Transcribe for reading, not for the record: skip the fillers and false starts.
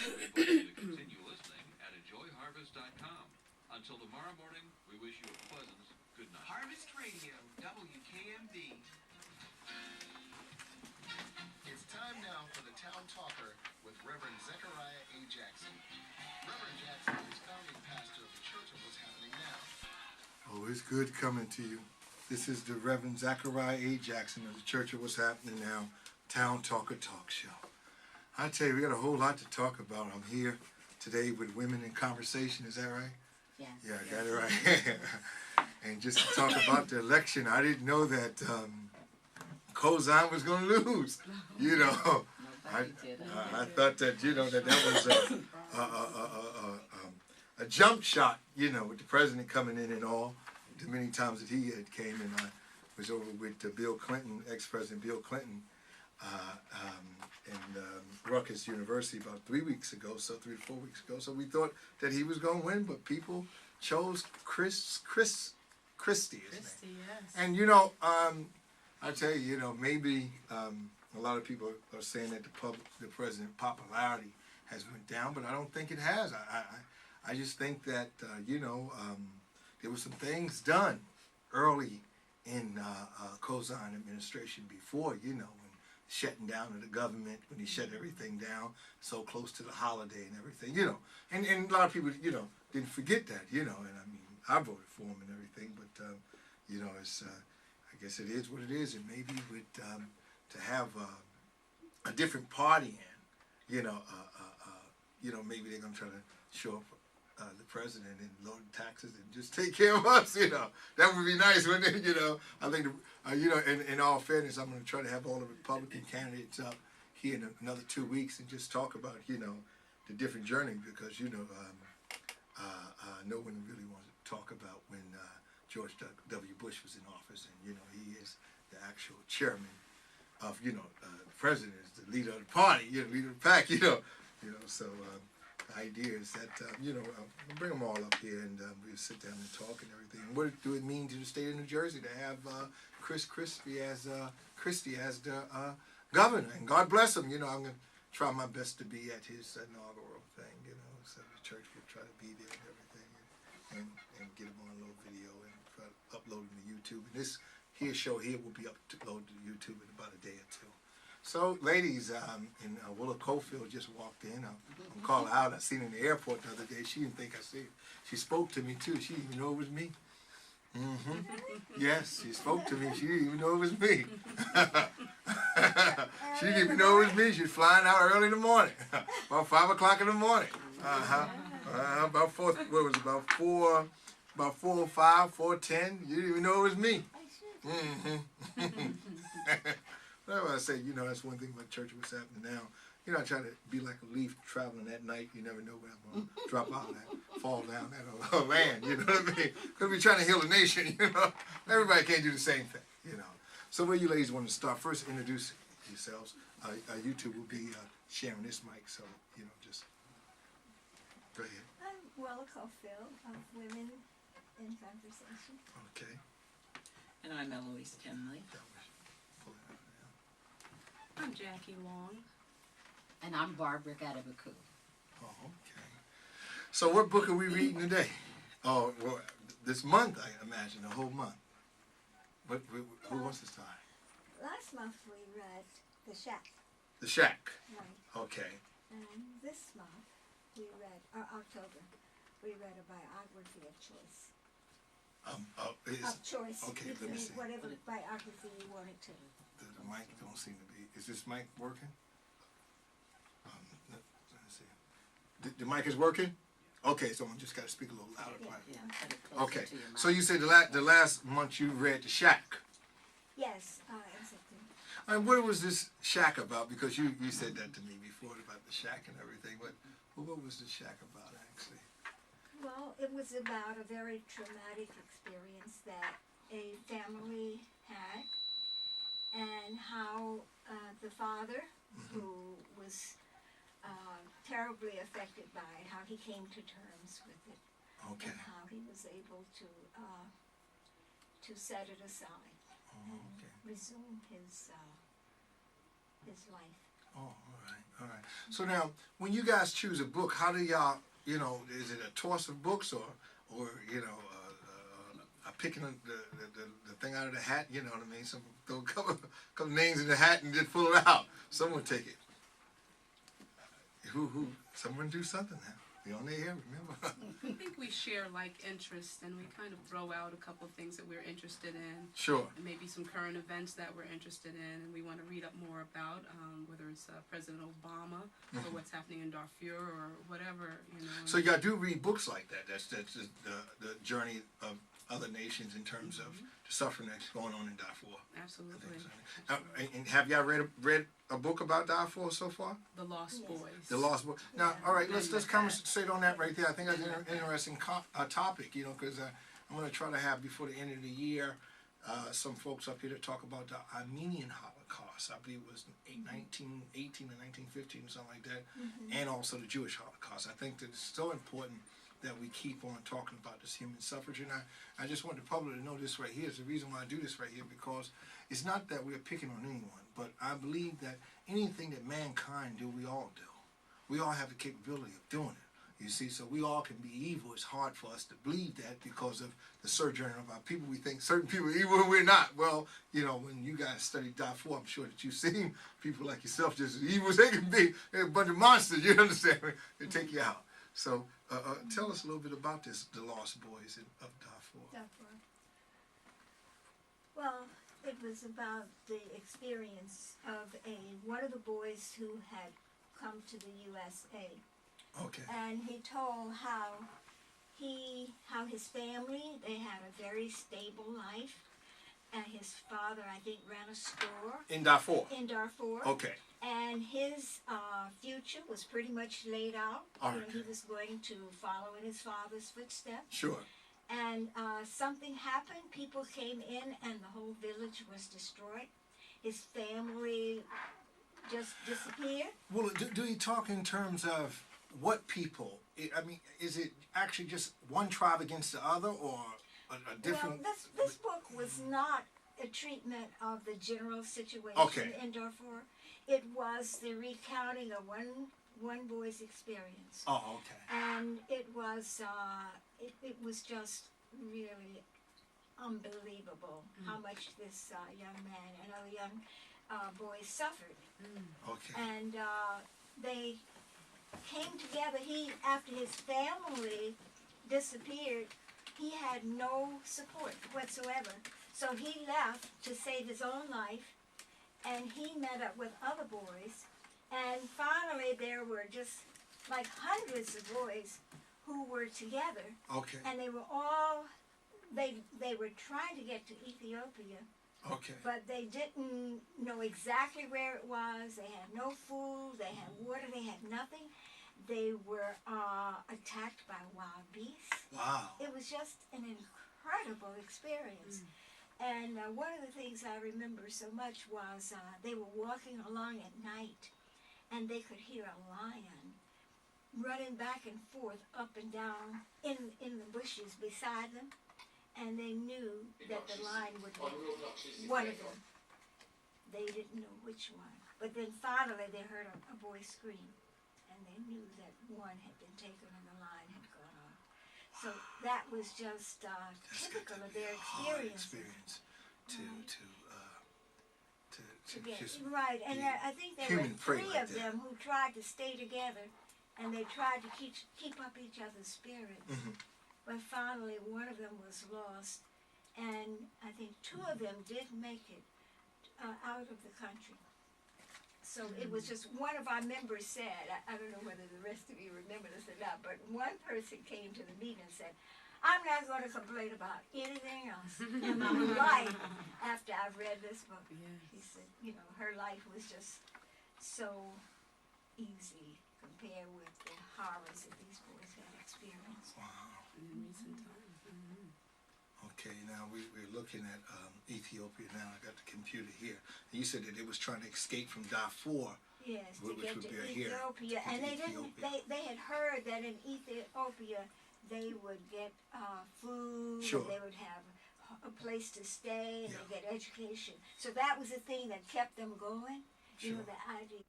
We invite you to continue listening at enjoyharvest.com. Until tomorrow morning, we wish you a pleasant good night. Harvest Radio, WKMD. It's time now for the Town Talker with Reverend Zechariah A. Jackson. Reverend Jackson is founding pastor of the Church of What's Happening Now. Oh, it's good coming to you. This is the Reverend Zechariah A. Jackson of the Church of What's Happening Now, Town Talker Talk Show. I tell you, we got a whole lot to talk about. I'm here today with Women in Conversation. Is that right? Yes. Yeah, I got it right. And just to talk about the election, I didn't know that COWHN was going to lose. You know, I thought that, you know, that was a jump shot, you know, with the president coming in and all. The many times that he had came, and I was over with Bill Clinton, ex-President Bill Clinton, in Rutgers University about 3 weeks ago, so 3 to 4 weeks ago. So we thought that he was going to win, but people chose Christie, his name. Yes. And you know, I tell you, you know, maybe a lot of people are saying that the president's popularity has went down, but I don't think it has. I just think that you know, there were some things done early in COWHN administration before, you know, when shutting down of the government, when he shut everything down so close to the holiday and everything, you know. And a lot of people, you know, didn't forget that, you know. And I mean, I voted for him and everything, but you know, it's I guess it is what it is. And maybe with to have a different party in, you know, maybe they're gonna try to show up the president and lower taxes and just take care of us, you know. That would be nice, wouldn't it? You know, I think, you know, in all fairness, I'm going to try to have all the Republican candidates up here in another 2 weeks and just talk about, you know, the different journey, because, you know, no one really wants to talk about when George W. Bush was in office, and, you know, he is the actual chairman of, you know, the president is the leader of the party, you know, leader of the pack, you know, so the idea is that, you know, we'll bring them all up here and we'll sit down and talk and everything. What do it mean to the state of New Jersey to have Christie as the governor? And God bless him. You know, I'm going to try my best to be at his inaugural thing, you know, so the church will try to be there and everything and get him on a little video and try to upload him to YouTube. And this show here will be uploaded to YouTube in about a day or two. So, ladies, and Willa Cofield just walked in. I'm calling her out. I seen her in the airport the other day. She didn't think I see her. She spoke to me, too. She didn't even know it was me. Yes, she spoke to me. She didn't even know it was me. She didn't even know it was me. She was flying out early in the morning, about 5 o'clock in the morning. About 4, what was it, about 4:05, 4:10. You didn't even know it was me. That's why I say, you know, that's one thing about church, what's happening now. You know, I try to be like a leaf traveling at night. You never know where I'm going to drop out and fall down that land, you know what I mean? Because we're trying to heal the nation, you know. Everybody can't do the same thing, you know. So where you ladies want to start? First, introduce yourselves. YouTube will be sharing this mic, so, you know, just go ahead. I'm Willa Cofield of Women in Conversation. Okay. And I'm Eloise Kenley. I'm Jackie Long. And I'm Barbara Gadabaku. Oh, okay. So what book are we reading today? Oh, well, this month, I imagine, the whole month. Who wants to start? Last month we read The Shack. The Shack. Right. Okay. And this month we read, October, we read a biography of choice. Of choice. Okay, you let me can see. whatever biography you wanted to. The mic don't seem to be. Is this mic working? Let me see. The mic is working? Okay, so I just got to speak a little louder. Yeah. Right? Yeah, put it closer Okay. to your mouth. So you said the last month you read The Shack. Yes, exactly. And what was this shack about? Because you said that to me before about the shack and everything. But what was the shack about actually? Well, it was about a very traumatic experience that a family had, and how the father, who was terribly affected by it, how he came to terms with it, Okay. and how he was able to set it aside and Okay. resume his life. Oh, all right. So now, when you guys choose a book, how do y'all, is it a toss of books or picking the thing out of the hat? You know what I mean? Some throw a couple names in the hat and just pull it out. Someone take it. Who? Someone do something now. You're on the air, remember? I think we share like interests, and we kind of throw out a couple of things that we're interested in. Sure. And maybe some current events that we're interested in, and we want to read up more about, whether it's President Obama or what's happening in Darfur or whatever, So y'all do read books like that. That's just the journey of other nations in terms of the suffering that's going on in Darfur. Absolutely. And have y'all read a book about Darfur so far? The Lost Boys. The Lost Book. Now, all right, let's conversate on that right there. I think that's an interesting topic, because I'm going to try to have before the end of the year some folks up here to talk about the Armenian Holocaust. I believe it was 1918 or 1915 or something like that, and also the Jewish Holocaust. I think that it's so important that we keep on talking about this human suffrage. And I just want the public to know this right here. It's the reason why I do this right here, because it's not that we're picking on anyone, but I believe that anything that mankind do, we all do. We all have the capability of doing it. You see, so we all can be evil. It's hard for us to believe that because of the sojourn of our people. We think certain people are evil and we're not. Well, when you guys studied Darfur, I'm sure that you've seen people like yourself just as evil as they can be. They're a bunch of monsters, you understand? They take you out. So tell us a little bit about the Lost Boys of Darfur. Well, it was about the experience of one of the boys who had come to the USA. Okay. And he told how his family, they had a very stable life, and his father, I think, ran a store. In Darfur? In Darfur. Okay. And his future was pretty much laid out. All right. He was going to follow in his father's footsteps. Sure. And something happened. People came in, and the whole village was destroyed. His family just disappeared. Well, do you talk in terms of what people? I mean, is it actually just one tribe against the other, or a different? Well, this book was not a treatment of the general situation in Darfur. It was the recounting of one boy's experience. Oh, okay. And it was just really unbelievable how much this young man and other young boys suffered. Okay. And they came together. After his family disappeared, he had no support whatsoever. So he left to save his own life, and he met up with other boys. And finally, there were just like hundreds of boys who were together. Okay. And they were all, they were trying to get to Ethiopia. Okay. But they didn't know exactly where it was. They had no food, they had water, they had nothing. They were attacked by wild beasts. Wow. It was just an incredible experience. And one of the things I remember so much was they were walking along at night, and they could hear a lion running back and forth, up and down in the bushes beside them. And they knew that the lion would be one of them. They didn't know which one. But then finally they heard a boy scream, and they knew that one had been taken and the lion had gone off. So that was just typical of their experience. Right, and I think there were three of them who tried to stay together, and they tried to keep up each other's spirits. But finally, one of them was lost, and I think two of them did make it out of the country. So it was just, one of our members said, I don't know whether the rest of you remember this or not, but one person came to the meeting and said, I'm not going to complain about anything else in my life after I've read this book. He said, her life was just so easy compared with the horrors that these boys had experienced. Wow. In recent times. Okay, now we're looking at Ethiopia now. I got the computer here. And you said that it was trying to escape from Darfur. Yes, to which get would to be Ethiopia. And they had heard that in Ethiopia they would get food, Sure. and they would have a place to stay, and they'd get education. So that was the thing that kept them going. Sure. The idea.